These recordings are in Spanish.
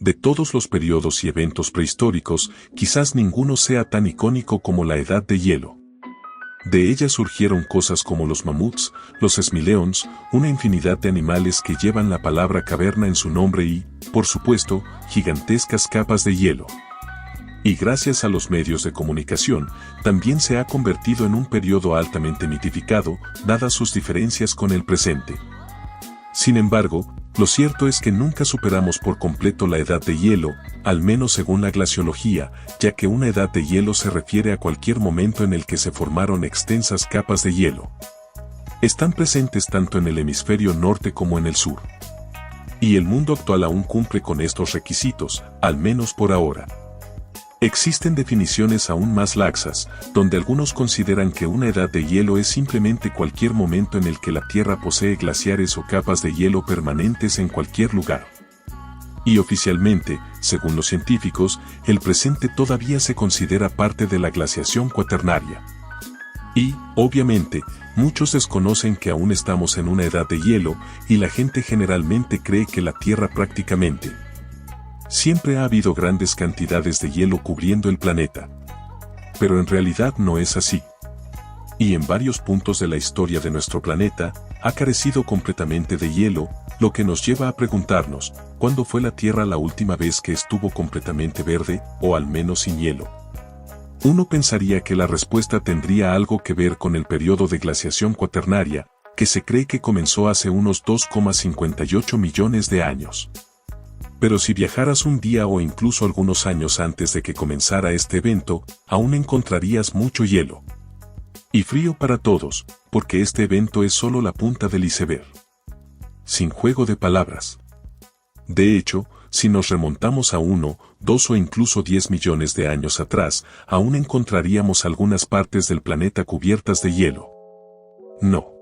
De todos los periodos y eventos prehistóricos, quizás ninguno sea tan icónico como la Edad de Hielo. De ella surgieron cosas como los mamuts, los esmileons, una infinidad de animales que llevan la palabra caverna en su nombre y, por supuesto, gigantescas capas de hielo. Y gracias a los medios de comunicación, también se ha convertido en un periodo altamente mitificado, dadas sus diferencias con el presente. Sin embargo, lo cierto es que nunca superamos por completo la edad de hielo, al menos según la glaciología, ya que una edad de hielo se refiere a cualquier momento en el que se formaron extensas capas de hielo. Están presentes tanto en el hemisferio norte como en el sur. Y el mundo actual aún cumple con estos requisitos, al menos por ahora. Existen definiciones aún más laxas, donde algunos consideran que una edad de hielo es simplemente cualquier momento en el que la Tierra posee glaciares o capas de hielo permanentes en cualquier lugar. Y oficialmente, según los científicos, el presente todavía se considera parte de la glaciación cuaternaria. Y, obviamente, muchos desconocen que aún estamos en una edad de hielo, y la gente generalmente cree que la Tierra prácticamente siempre ha habido grandes cantidades de hielo cubriendo el planeta. Pero en realidad no es así. Y en varios puntos de la historia de nuestro planeta, ha carecido completamente de hielo, lo que nos lleva a preguntarnos, ¿cuándo fue la Tierra la última vez que estuvo completamente verde, o al menos sin hielo? Uno pensaría que la respuesta tendría algo que ver con el periodo de glaciación cuaternaria, que se cree que comenzó hace unos 2,58 millones de años. Pero si viajaras un día o incluso algunos años antes de que comenzara este evento, aún encontrarías mucho hielo. Y frío para todos, porque este evento es solo la punta del iceberg. Sin juego de palabras. De hecho, si nos remontamos a 1, 2 o incluso 10 millones de años atrás, aún encontraríamos algunas partes del planeta cubiertas de hielo. No.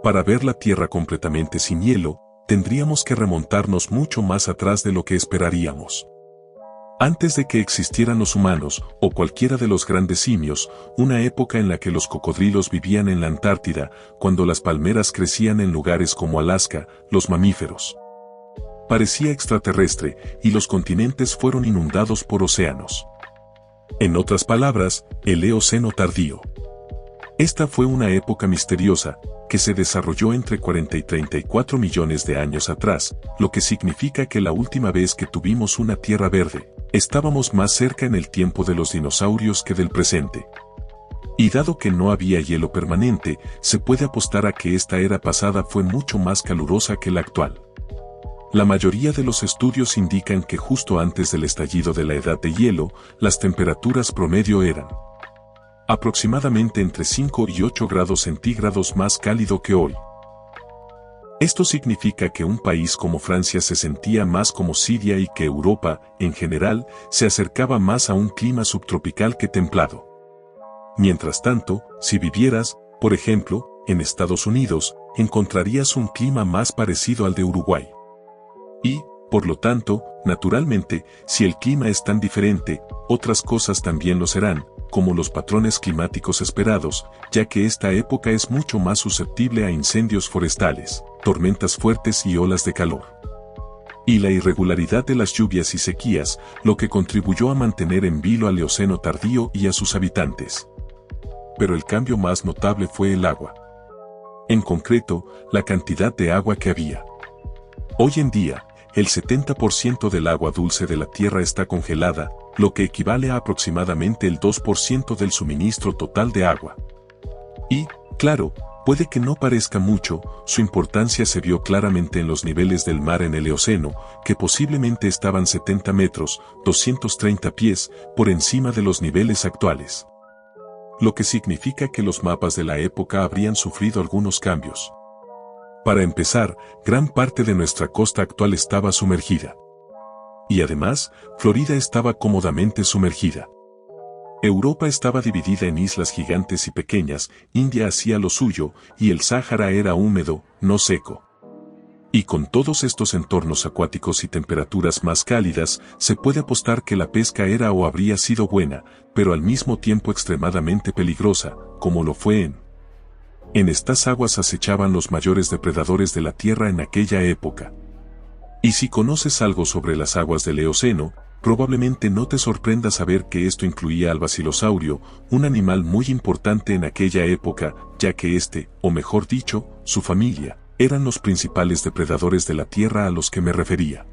Para ver la Tierra completamente sin hielo, tendríamos que remontarnos mucho más atrás de lo que esperaríamos. Antes de que existieran los humanos, o cualquiera de los grandes simios, una época en la que los cocodrilos vivían en la Antártida, cuando las palmeras crecían en lugares como Alaska, los mamíferos. Parecía extraterrestre, y los continentes fueron inundados por océanos. En otras palabras, el Eoceno tardío. Esta fue una época misteriosa, que se desarrolló entre 40 y 34 millones de años atrás, lo que significa que la última vez que tuvimos una Tierra verde, estábamos más cerca en el tiempo de los dinosaurios que del presente. Y dado que no había hielo permanente, se puede apostar a que esta era pasada fue mucho más calurosa que la actual. La mayoría de los estudios indican que justo antes del estallido de la edad de hielo, las temperaturas promedio eran aproximadamente entre 5 y 8 grados centígrados más cálido que hoy. Esto significa que un país como Francia se sentía más como Siria y que Europa, en general, se acercaba más a un clima subtropical que templado. Mientras tanto, si vivieras, por ejemplo, en Estados Unidos, encontrarías un clima más parecido al de Uruguay. Y, por lo tanto, naturalmente, si el clima es tan diferente, otras cosas también lo serán, como los patrones climáticos esperados, ya que esta época es mucho más susceptible a incendios forestales, tormentas fuertes y olas de calor. Y la irregularidad de las lluvias y sequías, lo que contribuyó a mantener en vilo al Eoceno tardío y a sus habitantes. Pero el cambio más notable fue el agua. En concreto, la cantidad de agua que había. Hoy en día, el 70% del agua dulce de la Tierra está congelada, lo que equivale a aproximadamente el 2% del suministro total de agua. Y, claro, puede que no parezca mucho, su importancia se vio claramente en los niveles del mar en el Eoceno, que posiblemente estaban 70 metros, 230 pies, por encima de los niveles actuales. Lo que significa que los mapas de la época habrían sufrido algunos cambios. Para empezar, gran parte de nuestra costa actual estaba sumergida. Y además, Florida estaba cómodamente sumergida. Europa estaba dividida en islas gigantes y pequeñas, India hacía lo suyo, y el Sáhara era húmedo, no seco. Y con todos estos entornos acuáticos y temperaturas más cálidas, se puede apostar que la pesca era o habría sido buena, pero al mismo tiempo extremadamente peligrosa, como lo fue en estas aguas acechaban los mayores depredadores de la Tierra en aquella época. Y si conoces algo sobre las aguas del Eoceno, probablemente no te sorprenda saber que esto incluía al basilosáurido, un animal muy importante en aquella época, ya que o mejor dicho, su familia, eran los principales depredadores de la tierra a los que me refería.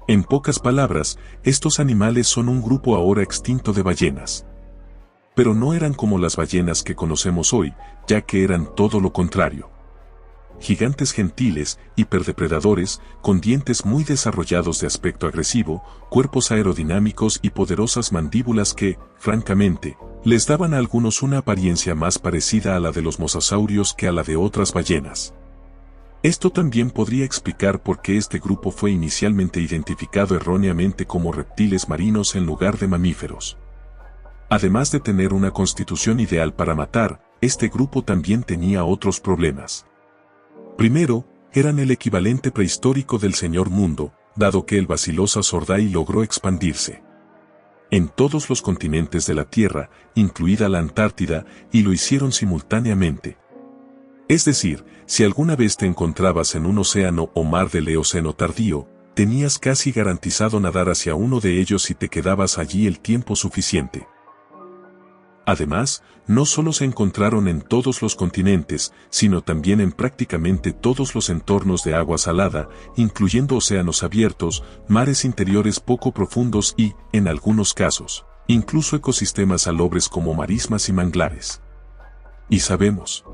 En pocas palabras, estos animales son un grupo ahora extinto de ballenas. Pero no eran como las ballenas que conocemos hoy, ya que eran todo lo contrario. Gigantes gentiles, hiperdepredadores, con dientes muy desarrollados de aspecto agresivo, cuerpos aerodinámicos y poderosas mandíbulas que, francamente, les daban a algunos una apariencia más parecida a la de los mosasaurios que a la de otras ballenas. Esto también podría explicar por qué este grupo fue inicialmente identificado erróneamente como reptiles marinos en lugar de mamíferos. Además de tener una constitución ideal para matar, este grupo también tenía otros problemas. Primero, eran el equivalente prehistórico del Señor Mundo, dado que el Basilosaurus logró expandirse en todos los continentes de la Tierra, incluida la Antártida, y lo hicieron simultáneamente. Es decir, si alguna vez te encontrabas en un océano o mar del Eoceno tardío, tenías casi garantizado nadar hacia uno de ellos si te quedabas allí el tiempo suficiente. Además, no solo se encontraron en todos los continentes, sino también en prácticamente todos los entornos de agua salada, incluyendo océanos abiertos, mares interiores poco profundos y, en algunos casos, incluso ecosistemas salobres como marismas y manglares. Y sabemos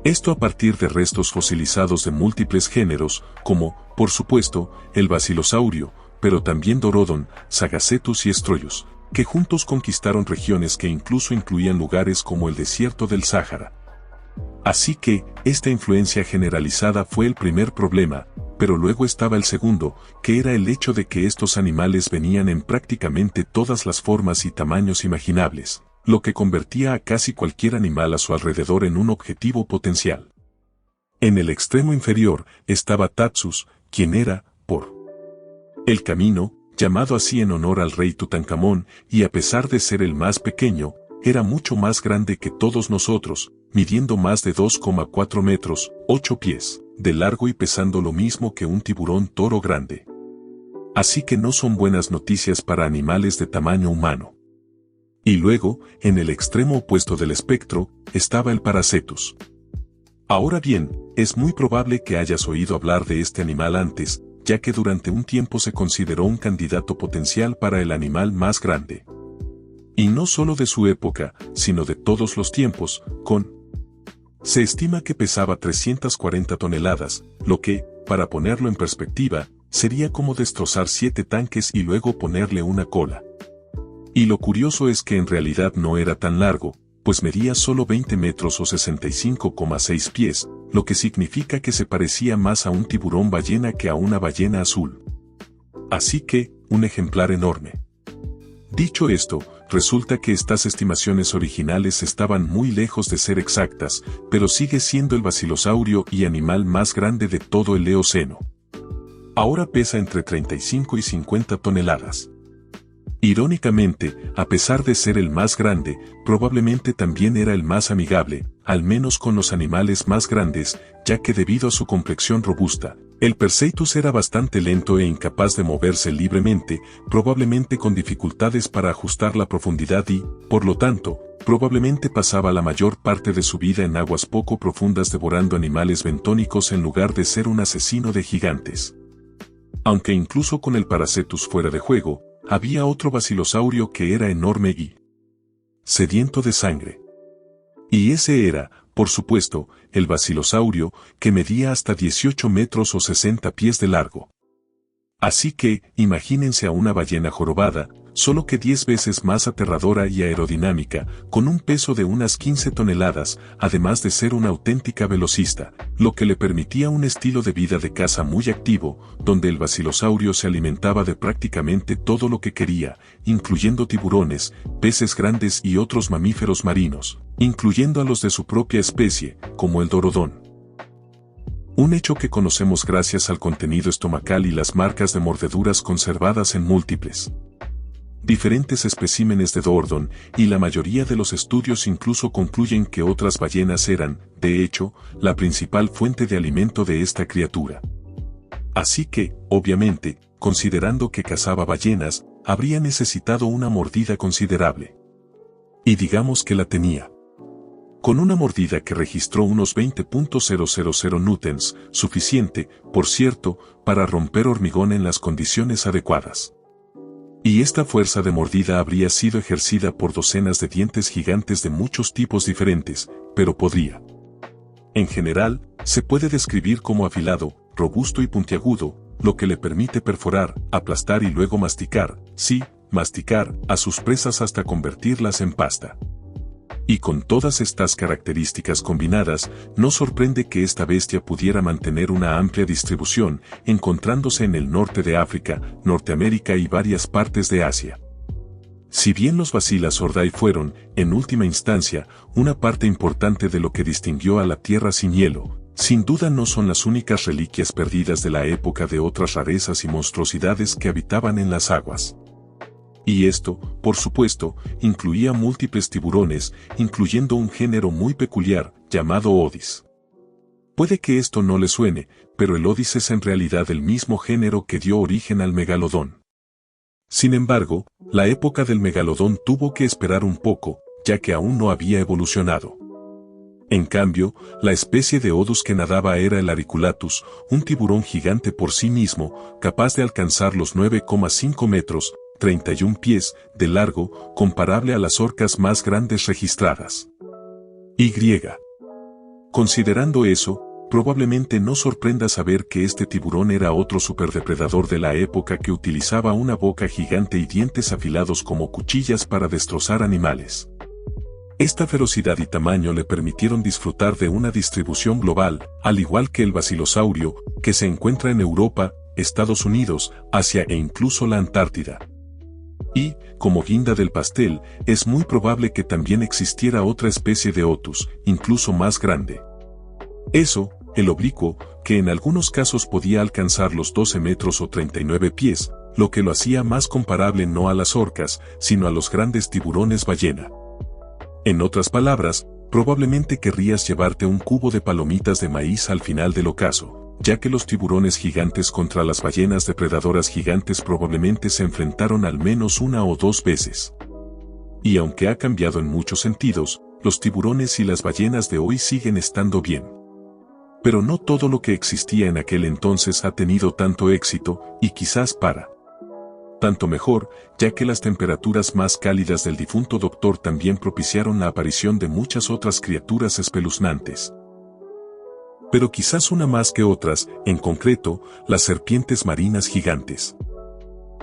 esto a partir de restos fosilizados de múltiples géneros, como, por supuesto, el basilosaurio, pero también Dorodon, Sagacetus y Estroyus, que juntos conquistaron regiones que incluso incluían lugares como el desierto del Sáhara. Así que, esta influencia generalizada fue el primer problema, pero luego estaba el segundo, que era el hecho de que estos animales venían en prácticamente todas las formas y tamaños imaginables, lo que convertía a casi cualquier animal a su alrededor en un objetivo potencial. En el extremo inferior estaba Tatsus, quien era, por el camino, llamado así en honor al rey Tutankamón, y a pesar de ser el más pequeño, era mucho más grande que todos nosotros, midiendo más de 2,4 metros, 8 pies, de largo y pesando lo mismo que un tiburón toro grande. Así que no son buenas noticias para animales de tamaño humano. Y luego, en el extremo opuesto del espectro, estaba el Paracetus. Ahora bien, es muy probable que hayas oído hablar de este animal antes, ya que durante un tiempo se consideró un candidato potencial para el animal más grande. Y no solo de su época, sino de todos los tiempos, se estima que pesaba 340 toneladas, lo que, para ponerlo en perspectiva, sería como destrozar 7 tanques y luego ponerle una cola. Y lo curioso es que en realidad no era tan largo, pues medía solo 20 metros o 65,6 pies, lo que significa que se parecía más a un tiburón ballena que a una ballena azul. Así que, un ejemplar enorme. Dicho esto, resulta que estas estimaciones originales estaban muy lejos de ser exactas, pero sigue siendo el basilosaurio y animal más grande de todo el Eoceno. Ahora pesa entre 35 y 50 toneladas. Irónicamente, a pesar de ser el más grande, probablemente también era el más amigable, al menos con los animales más grandes, ya que debido a su complexión robusta, el Perseus era bastante lento e incapaz de moverse libremente, probablemente con dificultades para ajustar la profundidad y, por lo tanto, probablemente pasaba la mayor parte de su vida en aguas poco profundas devorando animales bentónicos en lugar de ser un asesino de gigantes. Aunque incluso con el Paracetus fuera de juego, había otro basilosaurio que era enorme y sediento de sangre. Y ese era, por supuesto, el basilosaurio, que medía hasta 18 metros o 60 pies de largo. Así que, imagínense a una ballena jorobada, solo que 10 veces más aterradora y aerodinámica, con un peso de unas 15 toneladas, además de ser una auténtica velocista, lo que le permitía un estilo de vida de caza muy activo, donde el basilosaurio se alimentaba de prácticamente todo lo que quería, incluyendo tiburones, peces grandes y otros mamíferos marinos, incluyendo a los de su propia especie, como el Dorodón. Un hecho que conocemos gracias al contenido estomacal y las marcas de mordeduras conservadas en múltiples diferentes especímenes de Dorodon, y la mayoría de los estudios incluso concluyen que otras ballenas eran, de hecho, la principal fuente de alimento de esta criatura. Así que, obviamente, considerando que cazaba ballenas, habría necesitado una mordida considerable. Y digamos que la tenía. Con una mordida que registró unos 20.000 newtons, suficiente, por cierto, para romper hormigón en las condiciones adecuadas. Y esta fuerza de mordida habría sido ejercida por docenas de dientes gigantes de muchos tipos diferentes, pero podría. En general, se puede describir como afilado, robusto y puntiagudo, lo que le permite perforar, aplastar y luego masticar, sí, masticar, a sus presas hasta convertirlas en pasta. Y con todas estas características combinadas, no sorprende que esta bestia pudiera mantener una amplia distribución, encontrándose en el norte de África, Norteamérica y varias partes de Asia. Si bien los Basilosauridae fueron, en última instancia, una parte importante de lo que distinguió a la Tierra sin hielo, sin duda no son las únicas reliquias perdidas de la época de otras rarezas y monstruosidades que habitaban en las aguas. Y esto, por supuesto, incluía múltiples tiburones, incluyendo un género muy peculiar, llamado Odis. Puede que esto no le suene, pero el Odis es en realidad el mismo género que dio origen al megalodón. Sin embargo, la época del megalodón tuvo que esperar un poco, ya que aún no había evolucionado. En cambio, la especie de Odus que nadaba era el Auriculatus, un tiburón gigante por sí mismo, capaz de alcanzar los 9,5 metros, 31 pies, de largo, comparable a las orcas más grandes registradas. Y. Considerando eso, probablemente no sorprenda saber que este tiburón era otro superdepredador de la época que utilizaba una boca gigante y dientes afilados como cuchillas para destrozar animales. Esta ferocidad y tamaño le permitieron disfrutar de una distribución global, al igual que el basilosaurio, que se encuentra en Europa, Estados Unidos, Asia e incluso la Antártida. Y, como guinda del pastel, es muy probable que también existiera otra especie de Otus, incluso más grande. Eso, el oblicuo, que en algunos casos podía alcanzar los 12 metros o 39 pies, lo que lo hacía más comparable no a las orcas, sino a los grandes tiburones ballena. En otras palabras, probablemente querrías llevarte un cubo de palomitas de maíz al final del ocaso, ya que los tiburones gigantes contra las ballenas depredadoras gigantes probablemente se enfrentaron al menos una o dos veces. Y aunque ha cambiado en muchos sentidos, los tiburones y las ballenas de hoy siguen estando bien. Pero no todo lo que existía en aquel entonces ha tenido tanto éxito, y quizás tanto mejor, ya que las temperaturas más cálidas del difunto doctor también propiciaron la aparición de muchas otras criaturas espeluznantes. Pero quizás una más que otras, en concreto, las serpientes marinas gigantes.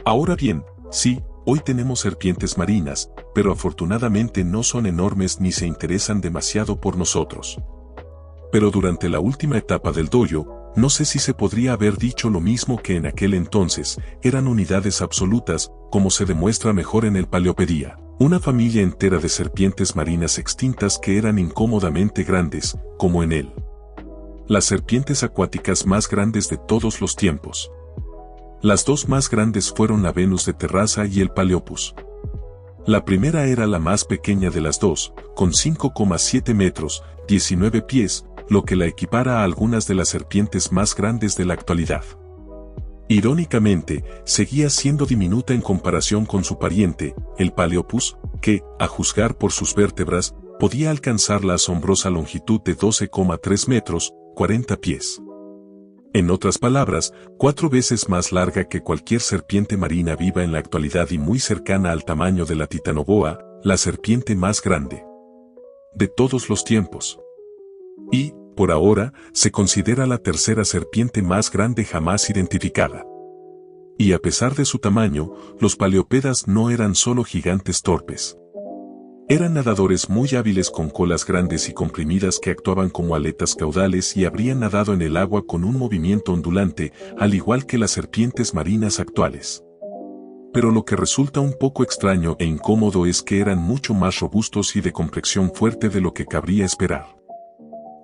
Ahora bien, sí, hoy tenemos serpientes marinas, pero afortunadamente no son enormes ni se interesan demasiado por nosotros. Pero durante la última etapa del dojo, no sé si se podría haber dicho lo mismo que en aquel entonces, eran unidades absolutas, como se demuestra mejor en el Paleopedía, una familia entera de serpientes marinas extintas que eran incómodamente grandes, como en él. Las serpientes acuáticas más grandes de todos los tiempos. Las dos más grandes fueron la Venus de terraza y el Paleopus. La primera era la más pequeña de las dos, con 5,7 metros, 19 pies, lo que la equipara a algunas de las serpientes más grandes de la actualidad. Irónicamente, seguía siendo diminuta en comparación con su pariente, el Paleopus, que, a juzgar por sus vértebras, podía alcanzar la asombrosa longitud de 12,3 metros, 40 pies. En otras palabras, 4 veces más larga que cualquier serpiente marina viva en la actualidad y muy cercana al tamaño de la Titanoboa, la serpiente más grande de todos los tiempos. Y, por ahora, se considera la tercera serpiente más grande jamás identificada. Y a pesar de su tamaño, los paleopedas no eran solo gigantes torpes. Eran nadadores muy hábiles con colas grandes y comprimidas que actuaban como aletas caudales y habrían nadado en el agua con un movimiento ondulante, al igual que las serpientes marinas actuales. Pero lo que resulta un poco extraño e incómodo es que eran mucho más robustos y de complexión fuerte de lo que cabría esperar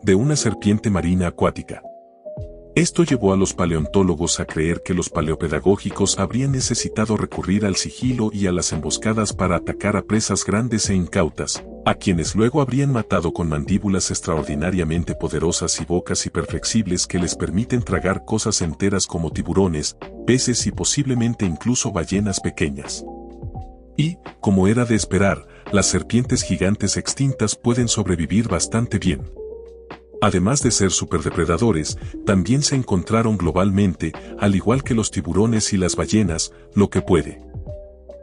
de una serpiente marina acuática. Esto llevó a los paleontólogos a creer que los paleopedagógicos habrían necesitado recurrir al sigilo y a las emboscadas para atacar a presas grandes e incautas, a quienes luego habrían matado con mandíbulas extraordinariamente poderosas y bocas hiperflexibles que les permiten tragar cosas enteras como tiburones, peces y posiblemente incluso ballenas pequeñas. Y, como era de esperar, las serpientes gigantes extintas pueden sobrevivir bastante bien. Además de ser superdepredadores, también se encontraron globalmente, al igual que los tiburones y las ballenas, lo que puede.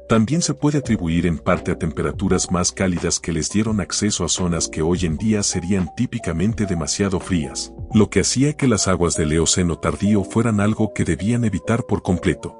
También se puede atribuir en parte a temperaturas más cálidas que les dieron acceso a zonas que hoy en día serían típicamente demasiado frías, lo que hacía que las aguas del Eoceno tardío fueran algo que debían evitar por completo.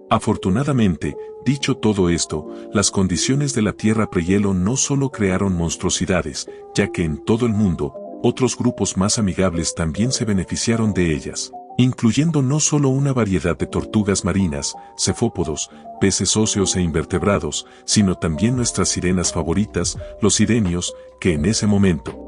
Afortunadamente, dicho todo esto, las condiciones de la Tierra prehielo no solo crearon monstruosidades, ya que en todo el mundo, otros grupos más amigables también se beneficiaron de ellas, incluyendo no solo una variedad de tortugas marinas, cefópodos, peces óseos e invertebrados, sino también nuestras sirenas favoritas, los sirenios, que en ese momento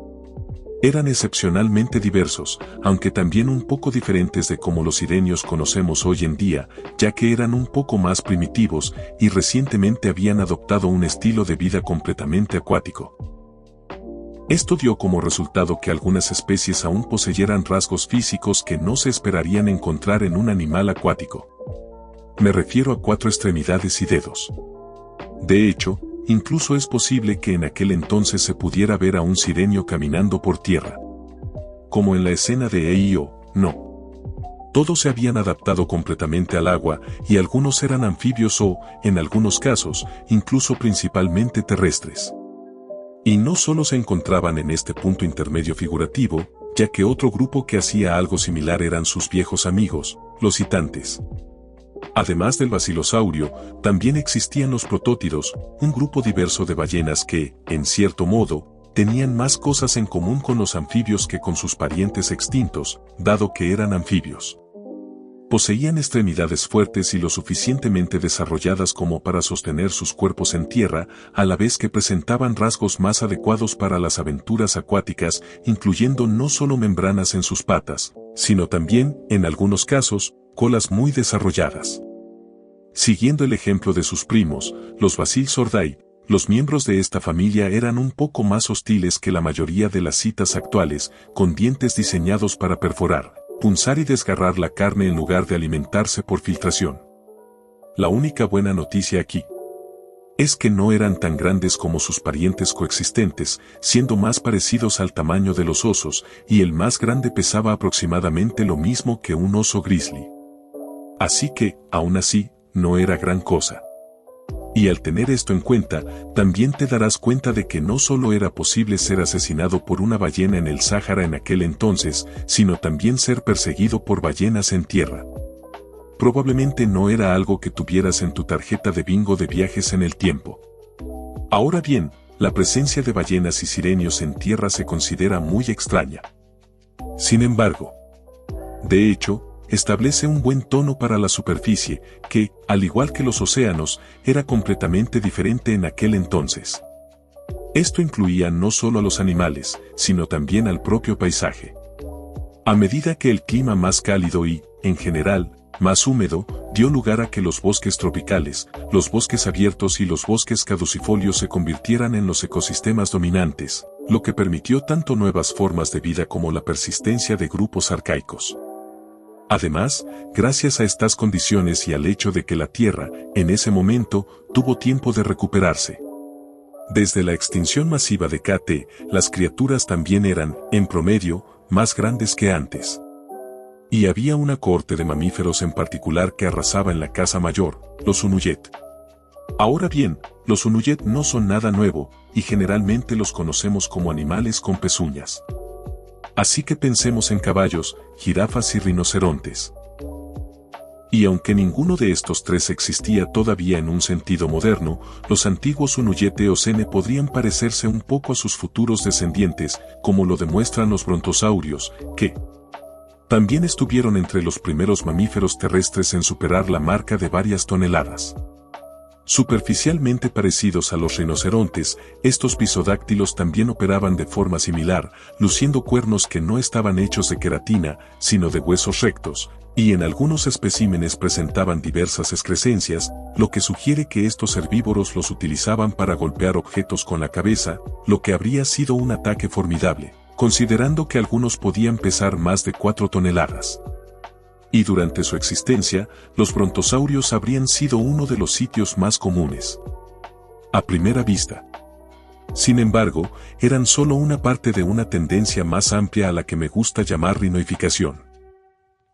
eran excepcionalmente diversos, aunque también un poco diferentes de como los sirenios conocemos hoy en día, ya que eran un poco más primitivos y recientemente habían adoptado un estilo de vida completamente acuático. Esto dio como resultado que algunas especies aún poseyeran rasgos físicos que no se esperarían encontrar en un animal acuático. Me refiero a 4 extremidades y dedos. De hecho, incluso es posible que en aquel entonces se pudiera ver a un sirenio caminando por tierra. Como en la escena de E.I.O., no. Todos se habían adaptado completamente al agua y algunos eran anfibios o, en algunos casos, incluso principalmente terrestres. Y no solo se encontraban en este punto intermedio figurativo, ya que otro grupo que hacía algo similar eran sus viejos amigos, los citantes. Además del basilosáureo, también existían los protótidos, un grupo diverso de ballenas que, en cierto modo, tenían más cosas en común con los anfibios que con sus parientes extintos, dado que eran anfibios. Poseían extremidades fuertes y lo suficientemente desarrolladas como para sostener sus cuerpos en tierra, a la vez que presentaban rasgos más adecuados para las aventuras acuáticas, incluyendo no solo membranas en sus patas, sino también, en algunos casos, colas muy desarrolladas. Siguiendo el ejemplo de sus primos, los Basilsordae, los miembros de esta familia eran un poco más hostiles que la mayoría de las citas actuales, con dientes diseñados para perforar, punzar y desgarrar la carne en lugar de alimentarse por filtración. La única buena noticia aquí es que no eran tan grandes como sus parientes coexistentes, siendo más parecidos al tamaño de los osos, y el más grande pesaba aproximadamente lo mismo que un oso grizzly. Así que, aún así, no era gran cosa. Y al tener esto en cuenta, también te darás cuenta de que no solo era posible ser asesinado por una ballena en el Sáhara en aquel entonces, sino también ser perseguido por ballenas en tierra. Probablemente no era algo que tuvieras en tu tarjeta de bingo de viajes en el tiempo. Ahora bien, la presencia de ballenas y sirenios en tierra se considera muy extraña. Sin embargo, de hecho, establece un buen tono para la superficie, que, al igual que los océanos, era completamente diferente en aquel entonces. Esto incluía no solo a los animales, sino también al propio paisaje. A medida que el clima más cálido y, en general, más húmedo, dio lugar a que los bosques tropicales, los bosques abiertos y los bosques caducifolios se convirtieran en los ecosistemas dominantes, lo que permitió tanto nuevas formas de vida como la persistencia de grupos arcaicos. Además, gracias a estas condiciones y al hecho de que la Tierra, en ese momento, tuvo tiempo de recuperarse. Desde la extinción masiva de K.T., las criaturas también eran, en promedio, más grandes que antes. Y había una cohorte de mamíferos en particular que arrasaba en la caza mayor, los Unuyet. Ahora bien, los Unuyet no son nada nuevo, y generalmente los conocemos como animales con pezuñas. Así que pensemos en caballos, jirafas y rinocerontes. Y aunque ninguno de estos tres existía todavía en un sentido moderno, los antiguos Unuyet Eocene podrían parecerse un poco a sus futuros descendientes, como lo demuestran los brontosaurios, que también estuvieron entre los primeros mamíferos terrestres en superar la marca de varias toneladas. Superficialmente parecidos a los rinocerontes, estos pisodáctilos también operaban de forma similar, luciendo cuernos que no estaban hechos de queratina, sino de huesos rectos, y en algunos especímenes presentaban diversas excrescencias, lo que sugiere que estos herbívoros los utilizaban para golpear objetos con la cabeza, lo que habría sido un ataque formidable, considerando que algunos podían pesar más de 4 toneladas. Y durante su existencia, los brontosaurios habrían sido uno de los sitios más comunes. A primera vista. Sin embargo, eran solo una parte de una tendencia más amplia a la que me gusta llamar rinoificación.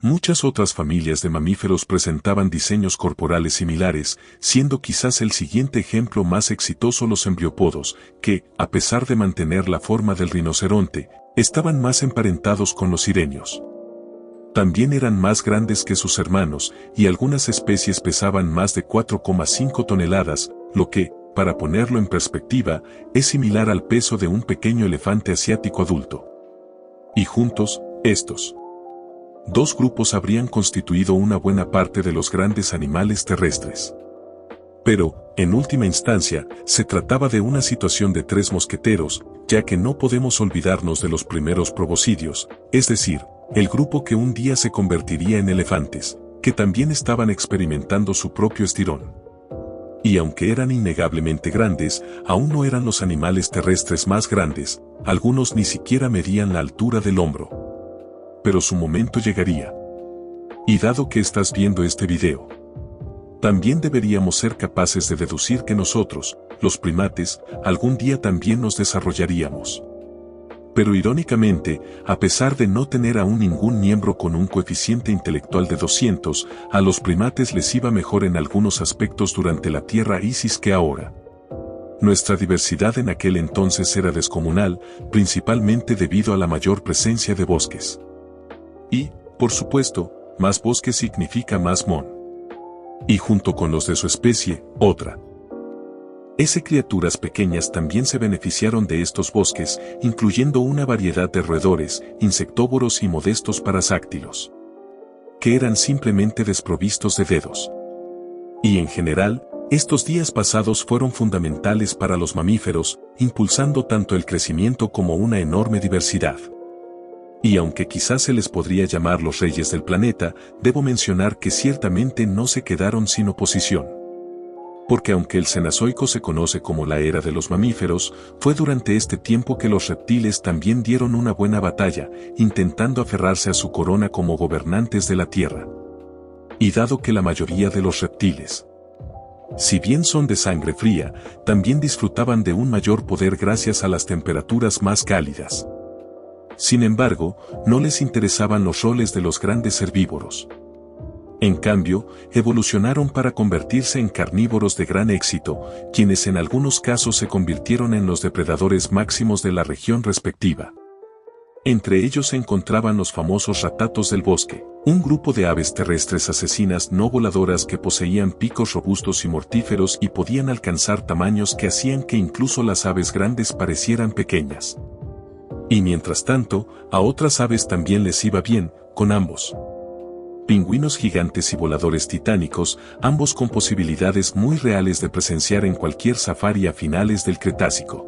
Muchas otras familias de mamíferos presentaban diseños corporales similares, siendo quizás el siguiente ejemplo más exitoso los embriópodos, que, a pesar de mantener la forma del rinoceronte, estaban más emparentados con los sirenios. También eran más grandes que sus hermanos, y algunas especies pesaban más de 4,5 toneladas, lo que, para ponerlo en perspectiva, es similar al peso de un pequeño elefante asiático adulto. Y juntos, estos dos grupos habrían constituido una buena parte de los grandes animales terrestres. Pero, en última instancia, se trataba de una situación de 3 mosqueteros, ya que no podemos olvidarnos de los primeros proboscidios, es decir, el grupo que un día se convertiría en elefantes, que también estaban experimentando su propio estirón. Y aunque eran innegablemente grandes, aún no eran los animales terrestres más grandes, algunos ni siquiera medían la altura del hombro. Pero su momento llegaría. Y dado que estás viendo este video, también deberíamos ser capaces de deducir que nosotros, los primates, algún día también nos desarrollaríamos. Pero irónicamente, a pesar de no tener aún ningún miembro con un coeficiente intelectual de 200, a los primates les iba mejor en algunos aspectos durante la Tierra Isis que ahora. Nuestra diversidad en aquel entonces era descomunal, principalmente debido a la mayor presencia de bosques. Y, por supuesto, más bosque significa más mon. Y junto con los de su especie, otra. Criaturas pequeñas también se beneficiaron de estos bosques, incluyendo una variedad de roedores, insectóvoros y modestos parasáctilos, que eran simplemente desprovistos de dedos. Y en general, estos días pasados fueron fundamentales para los mamíferos, impulsando tanto el crecimiento como una enorme diversidad. Y aunque quizás se les podría llamar los reyes del planeta, debo mencionar que ciertamente no se quedaron sin oposición. Porque aunque el Cenozoico se conoce como la era de los mamíferos, fue durante este tiempo que los reptiles también dieron una buena batalla, intentando aferrarse a su corona como gobernantes de la Tierra. Y dado que la mayoría de los reptiles, si bien son de sangre fría, también disfrutaban de un mayor poder gracias a las temperaturas más cálidas. Sin embargo, no les interesaban los roles de los grandes herbívoros. En cambio, evolucionaron para convertirse en carnívoros de gran éxito, quienes en algunos casos se convirtieron en los depredadores máximos de la región respectiva. Entre ellos se encontraban los famosos ratatos del bosque, un grupo de aves terrestres asesinas no voladoras que poseían picos robustos y mortíferos y podían alcanzar tamaños que hacían que incluso las aves grandes parecieran pequeñas. Y mientras tanto, a otras aves también les iba bien, con ambos. Pingüinos gigantes y voladores titánicos, ambos con posibilidades muy reales de presenciar en cualquier safari a finales del Cretácico.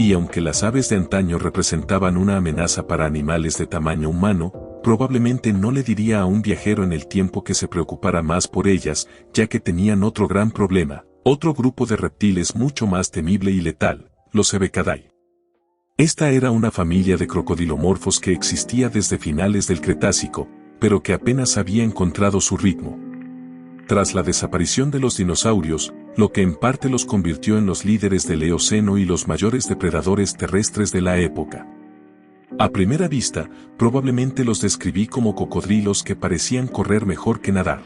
Y aunque las aves de antaño representaban una amenaza para animales de tamaño humano, probablemente no le diría a un viajero en el tiempo que se preocupara más por ellas, ya que tenían otro gran problema, otro grupo de reptiles mucho más temible y letal, los Ebecadae. Esta era una familia de crocodilomorfos que existía desde finales del Cretácico, pero que apenas había encontrado su ritmo. Tras la desaparición de los dinosaurios, lo que en parte los convirtió en los líderes del Eoceno y los mayores depredadores terrestres de la época. A primera vista, probablemente los describí como cocodrilos que parecían correr mejor que nadar.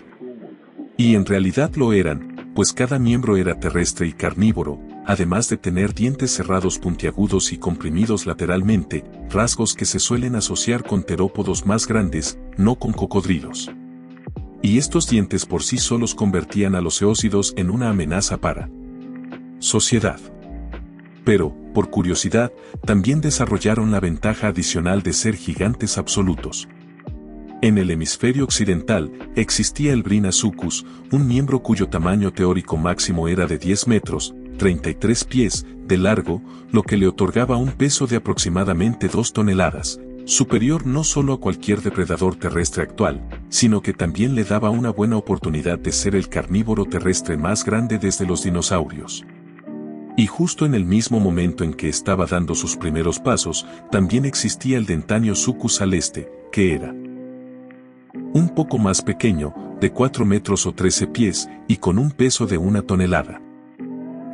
Y en realidad lo eran, pues cada miembro era terrestre y carnívoro, además de tener dientes cerrados puntiagudos y comprimidos lateralmente, rasgos que se suelen asociar con terópodos más grandes, no con cocodrilos. Y estos dientes por sí solos convertían a los eócidos en una amenaza para sociedad. Pero, por curiosidad, también desarrollaron la ventaja adicional de ser gigantes absolutos. En el hemisferio occidental, existía el Brinasuchus, un miembro cuyo tamaño teórico máximo era de 10 metros, 33 pies, de largo, lo que le otorgaba un peso de aproximadamente 2 toneladas, superior no solo a cualquier depredador terrestre actual, sino que también le daba una buena oportunidad de ser el carnívoro terrestre más grande desde los dinosaurios. Y justo en el mismo momento en que estaba dando sus primeros pasos, también existía el Dentañosuchus al este, que era un poco más pequeño, de 4 metros o 13 pies, y con un peso de 1 tonelada.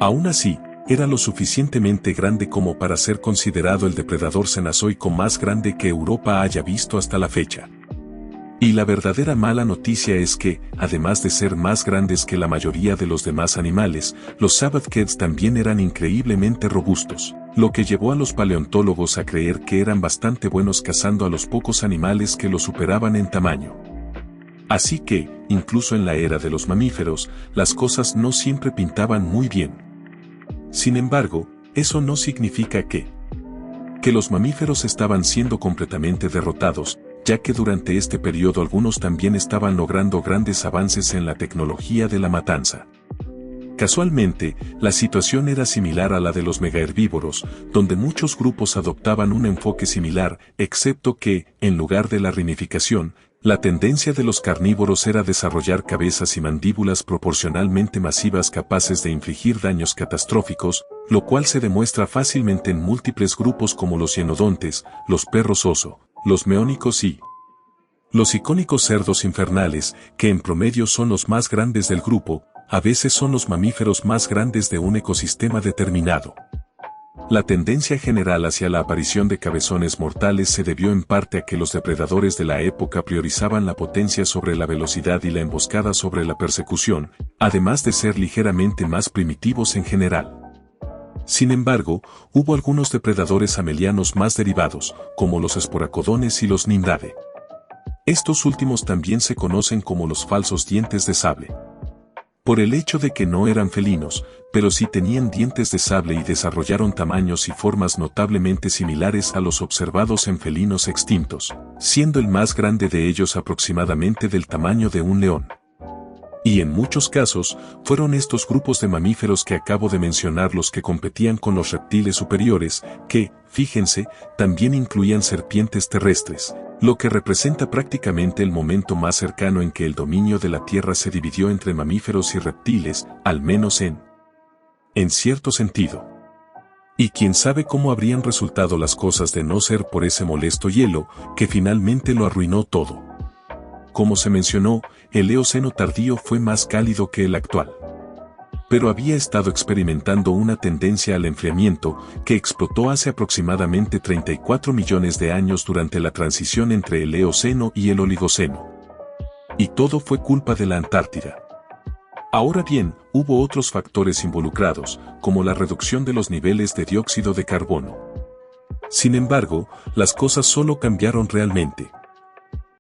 Aún así, era lo suficientemente grande como para ser considerado el depredador cenozoico más grande que Europa haya visto hasta la fecha. Y la verdadera mala noticia es que, además de ser más grandes que la mayoría de los demás animales, los sabbaticads también eran increíblemente robustos, lo que llevó a los paleontólogos a creer que eran bastante buenos cazando a los pocos animales que los superaban en tamaño. Así que, incluso en la era de los mamíferos, las cosas no siempre pintaban muy bien. Sin embargo, eso no significa que los mamíferos estaban siendo completamente derrotados, ya que durante este periodo algunos también estaban logrando grandes avances en la tecnología de la matanza. Casualmente, la situación era similar a la de los megaherbívoros, donde muchos grupos adoptaban un enfoque similar, excepto que, en lugar de la ramificación, la tendencia de los carnívoros era desarrollar cabezas y mandíbulas proporcionalmente masivas capaces de infligir daños catastróficos, lo cual se demuestra fácilmente en múltiples grupos como los hienodontes, los perros oso, los meónicos y los icónicos cerdos infernales, que en promedio son los más grandes del grupo, a veces son los mamíferos más grandes de un ecosistema determinado. La tendencia general hacia la aparición de cabezones mortales se debió en parte a que los depredadores de la época priorizaban la potencia sobre la velocidad y la emboscada sobre la persecución, además de ser ligeramente más primitivos en general. Sin embargo, hubo algunos depredadores amelianos más derivados, como los esporacodones y los nimrade. Estos últimos también se conocen como los falsos dientes de sable. Por el hecho de que no eran felinos, pero sí tenían dientes de sable y desarrollaron tamaños y formas notablemente similares a los observados en felinos extintos, siendo el más grande de ellos aproximadamente del tamaño de un león. Y en muchos casos, fueron estos grupos de mamíferos que acabo de mencionar los que competían con los reptiles superiores, que, fíjense, también incluían serpientes terrestres, lo que representa prácticamente el momento más cercano en que el dominio de la Tierra se dividió entre mamíferos y reptiles, al menos en cierto sentido. Y quién sabe cómo habrían resultado las cosas de no ser por ese molesto hielo, que finalmente lo arruinó todo. Como se mencionó, el Eoceno tardío fue más cálido que el actual. Pero había estado experimentando una tendencia al enfriamiento que explotó hace aproximadamente 34 millones de años durante la transición entre el Eoceno y el Oligoceno. Y todo fue culpa de la Antártida. Ahora bien, hubo otros factores involucrados, como la reducción de los niveles de dióxido de carbono. Sin embargo, las cosas solo cambiaron realmente